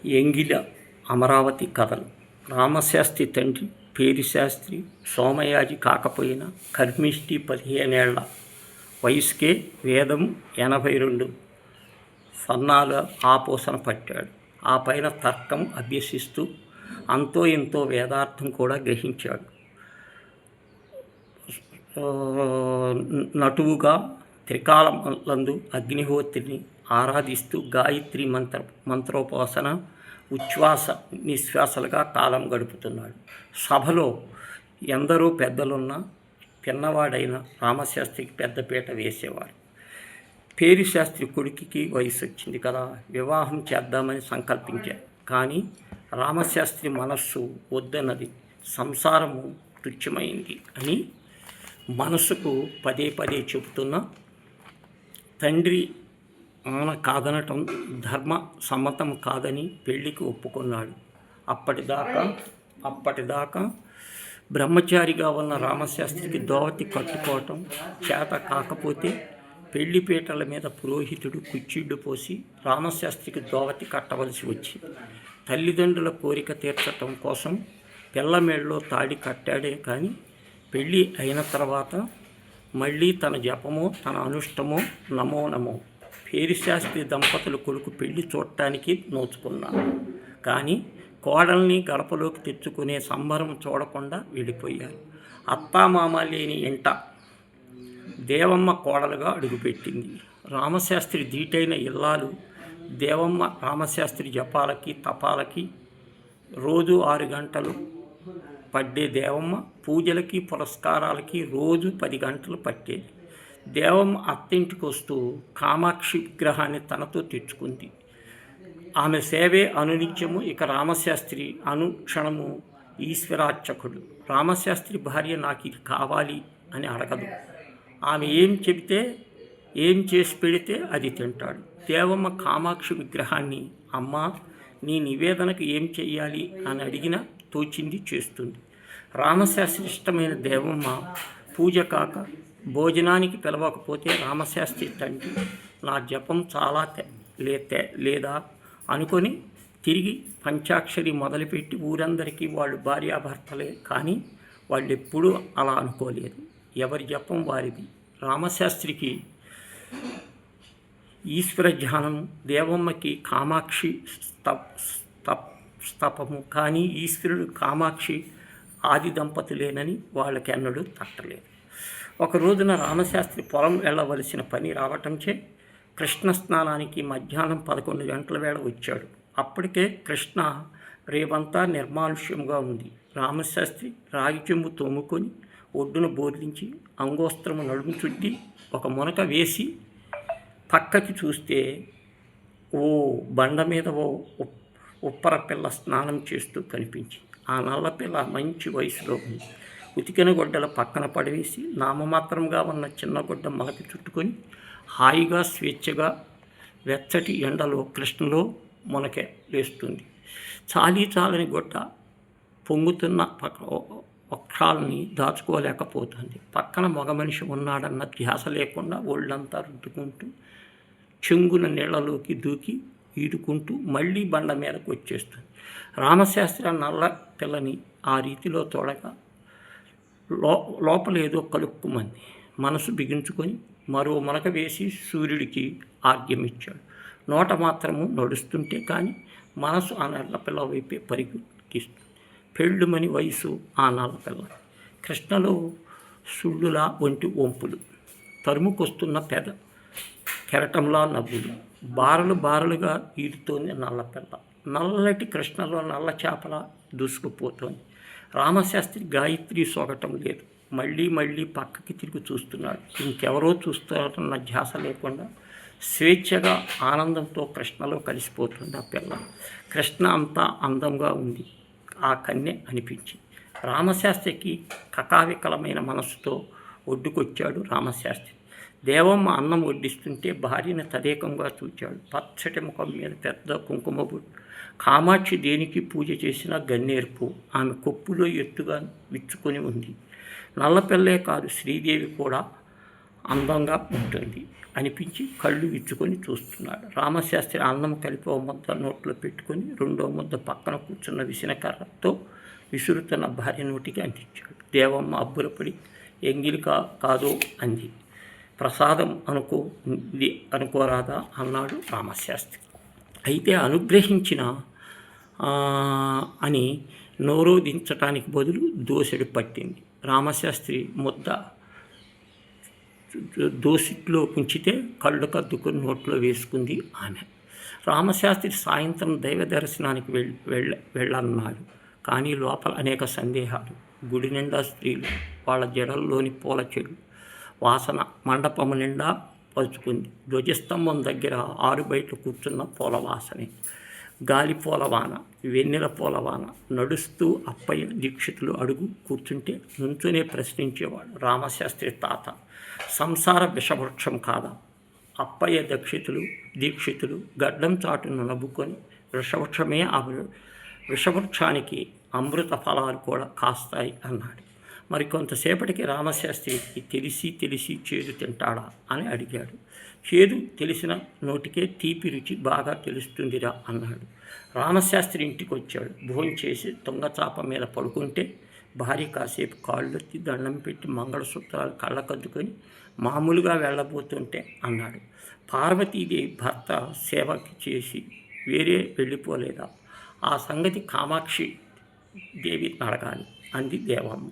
ఎంగిల అమరావతి కథలు. రామశాస్త్రి తండ్రి పేరిశాస్త్రి సోమయాజి కాకపోయినా కర్మిష్టి 15 ఏళ్ల వయసుకే వేదం 82 సన్నాల ఆపోసన పట్టాడు. ఆ పైన తర్కం అభ్యసిస్తూ అంతో ఎంతో వేదార్థం కూడా గ్రహించాడు. నటువుగా త్రికాలమందు అగ్నిహోత్రిని ఆరాధిస్తూ గాయత్రి మంత్రోపాసన ఉచ్ఛ్వాస నిశ్వాసలుగా కాలం గడుపుతున్నాడు. సభలో ఎందరో పెద్దలున్న పిన్నవాడైన రామశాస్త్రికి పెద్దపీట వేసేవారు. పేరిశాస్త్రి కొడుకుకి వయసు వచ్చింది కదా, వివాహం చేద్దామని సంకల్పించారు. కానీ రామశాస్త్రి మనస్సు వద్దన్నది. సంసారము తుచ్చమైంది అని మనసుకు పదే పదే చెబుతున్న తండ్రి ఆన కాదనటం ధర్మ సమ్మతం కాదని పెళ్లికి ఒప్పుకున్నాడు. అప్పటిదాకా బ్రహ్మచారిగా ఉన్న రామశాస్త్రికి దోవతి కట్టుకోవటం చేత కాకపోతే పెళ్లిపీటల మీద పురోహితుడు కుచ్చిళ్ళు పోసి రామశాస్త్రికి దోవతి కట్టవలసి వచ్చింది. తల్లిదండ్రుల కోరిక తీర్చటం కోసం పిల్లమేళ్ళలో తాడి కట్టాడే కానీ పెళ్ళి అయిన తర్వాత మళ్ళీ తన జపమో తన అనుష్టమో నమో నమో. పేరిశాస్త్రి దంపతులు కొడుకు పెళ్లి చూడటానికి నోచుకున్నారు. కానీ కోడల్ని గడపలోకి తెచ్చుకునే సంబరం చూడకుండా వెళ్ళిపోయారు. అత్తామామ లేని ఇంట దేవమ్మ కోడలుగా అడుగుపెట్టింది. రామశాస్త్రి ధీటైన ఇల్లాలు దేవమ్మ రామశాస్త్రి జపాలకి తపాలకి రోజు 6 గంటలు పడ్డే దేవమ్మ పూజలకి పురస్కారాలకి రోజు 10 గంటలు పట్టేది. దేవమ్మ అత్తింటికి వస్తూ కామాక్షి విగ్రహాన్ని తనతో తెచ్చుకుంది. ఆమె సేవే అనునిత్యము. ఇక రామశాస్త్రి అనుక్షణము ఈశ్వరార్చకుడు. రామశాస్త్రి భార్య నాకు ఇది కావాలి అని అడగదు. ఆమె ఏం చెబితే ఏం చేసి పెడితే అది తింటాడు. దేవమ్మ కామాక్షి విగ్రహాన్ని అమ్మా నీ నివేదనకు ఏం చెయ్యాలి అని అడిగిన తోచింది చేస్తుంది. రామశాస్త్రి ఇష్టమైన దేవమ్మ పూజ కాక భోజనానికి పిలవకపోతే రామశాస్త్రి తండ్రి నా జపం చాలా లేదా అనుకొని తిరిగి పంచాక్షరి మొదలుపెట్టి ఊరందరికీ వాళ్ళు భార్యాభర్తలే. కానీ వాళ్ళు ఎప్పుడూ అలా అనుకోలేదు. ఎవరి జపం వారిది. రామశాస్త్రికి ఈశ్వర ధ్యానం, దేవమ్మకి కామాక్షి స్తపము. కానీ ఈశ్వరుడు కామాక్షి ఆది దంపతులేనని వాళ్ళకెన్నడూ తట్టలేదు. ఒక రోజున రామశాస్త్రి పొలం వెళ్ళవలసిన పని రావటంచే కృష్ణ స్నానానికి మధ్యాహ్నం 11 గంటల వేళ వచ్చాడు. అప్పటికే కృష్ణ రేవంతా నిర్మానుష్యంగా ఉంది. రామశాస్త్రి రాగి చెంబు తోముకొని ఒడ్డున బోర్లించి అంగోస్త్రము నడుము చుట్టి ఒక మునక వేసి పక్కకి చూస్తే ఓ బండ మీద ఓ ఉప్పర పిల్ల స్నానం చేస్తూ కనిపించింది. ఆ నల్ల పిల్ల మంచి వయసులో ఉంది. ఉతికిన గొడ్డల పక్కన పడవేసి నామమాత్రంగా ఉన్న చిన్న గుడ్డ మొలకి చుట్టుకొని హాయిగా స్వేచ్ఛగా వెచ్చటి ఎండలో కృష్ణలో మునకే వేస్తుంది. చాలని గుడ్డ పొంగుతున్న వక్షాలని దాచుకోలేకపోతుంది. పక్కన మగ మనిషి ఉన్నాడన్న ధ్యాస లేకుండా ఒళ్ళంతా రుద్దుకుంటూ చెంగున నీళ్లలోకి దూకి ఈదుకుంటూ మళ్ళీ బండ మీదకు వచ్చేస్తుంది. రామశాస్త్రి ఆ నల్ల పిల్లని ఆ రీతిలో తోడగా లోపల ఏదో కలుక్కుమంది. మనసు బిగించుకొని మరో మునక వేసి సూర్యుడికి ఆర్గ్యమిచ్చాడు. నోట మాత్రము నడుస్తుంటే కానీ మనసు ఆ నల్లపిల్ల వైపే పరిగెత్తిస్తుంది. పెళ్ళుమని వయసు ఆ నల్లపిల్ల. కృష్ణలో సుళ్ళులా ఒంటి వంపులు, తరుముకొస్తున్న కెరటంలా నవ్వులు, బారలుగా ఈదుతోంది నల్లపిల్ల. నల్లటి కృష్ణలో నల్ల చేపల దూసుకుపోతోంది. రామశాస్త్రి గాయత్రి సొగటం లేదు. మళ్ళీ పక్కకి తిరిగి చూస్తున్నాడు. ఇంకెవరో చూస్తారన్న ధ్యాస లేకుండా స్వేచ్ఛగా ఆనందంతో కృష్ణలో కలిసిపోతుంది ఆ పిల్ల. కృష్ణ అంతా అందంగా ఉంది. ఆ కన్య అనిపించింది. రామశాస్త్రికి కకావికలమైన మనసుతో ఒడ్డుకొచ్చాడు రామశాస్త్రి. దేవమ్మ అన్నం వడ్డిస్తుంటే భార్యను తదేకంగా చూచాడు. పచ్చటి ముఖం మీద పెద్ద కుంకుమ బొట్టు. కామాక్షి దేనికి పూజ చేసినా గన్నేర్పు. ఆమె కొప్పులో ఎత్తుగా విచ్చుకొని ఉంది. నల్లపిల్లే కాదు శ్రీదేవి కూడా అందంగా ఉంటుంది. అనిపించి కళ్ళు విచ్చుకొని చూస్తున్నాడు. రామశాస్త్రి అన్నం కలిపి ఓ ముద్ద నోట్లో పెట్టుకొని రెండో ముద్ద పక్కన కూర్చున్న విసనకర్రతో విసురుతున్న భార్య నోటికి అందించాడు. దేవమ్మ అబ్బురపడి ఎంగిలి కాదో అంది. ప్రసాదం అనుకోరాదా అన్నాడు రామశాస్త్రి. అయితే అనుగ్రహించిన అని నోరోదించటానికి బదులు దోసెడు పట్టింది. రామశాస్త్రి ముద్ద దోసిట్లో ఉంచితే కళ్ళు కద్దుకొని నోట్లో వేసుకుంది ఆమె. రామశాస్త్రి సాయంత్రం దైవ దర్శనానికి వెళ్ళన్నాడు. కానీ లోపల అనేక సందేహాలు. గుడి నిండా స్త్రీలు, వాళ్ళ జడల్లోని పూల చెడు వాసన మండపము నిండా పరుచుకుంది. ధ్వజస్తంభం దగ్గర ఆరు బయట కూర్చున్న పూల వాసనే. గాలి పూలవాన, వెన్నెల పూలవాన. నడుస్తూ అప్పయ్య దీక్షితులు అడుగు కూర్చుంటే నుంచునే ప్రశ్నించేవాడు రామశాస్త్రి తాత. సంసార విషవృక్షం కాదా? అప్పయ్య దీక్షితులు గడ్డం చాటును నవ్వుకొని విషవృక్షమే విషవృక్షానికి అమృత ఫలాలు కూడా కాస్తాయి అన్నాడు. మరి కొంతసేపటికి రామశాస్త్రికి తెలిసి చేదు తింటాడా అని అడిగాడు. చేదు తెలిసిన నోటికే తీపి రుచి బాగా తెలుస్తుందిరా అన్నాడు. రామశాస్త్రి ఇంటికి వచ్చాడు. భోంచేసి తుంగచాప మీద పడుకుంటే భార్య కాసేపు కాళ్ళొత్తి దండం పెట్టి మంగళసూత్రాలు కళ్ళకద్దుకొని మామూలుగా వెళ్ళబోతుంటే అన్నాడు, పార్వతీదేవి భర్త సేవకి చేసి వేరే వెళ్ళిపోలేదా? ఆ సంగతి కామాక్షి దేవి అడగాలి అంది దేవమ్మ.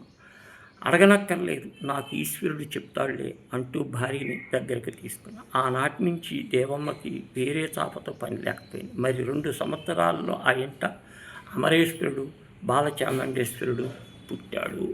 అడగనక్కర్లేదు, నాకు ఈశ్వరుడు చెప్తాడులే అంటూ భార్యని దగ్గరికి తీసుకున్నా. ఆనాటి నుంచి దేవమ్మకి వేరే చాపతో పని లేకపోయింది. మరి 2 సంవత్సరాల్లో ఆ ఇంట అమరేశ్వరుడు బాలచాముండేశ్వరుడు పుట్టాడు.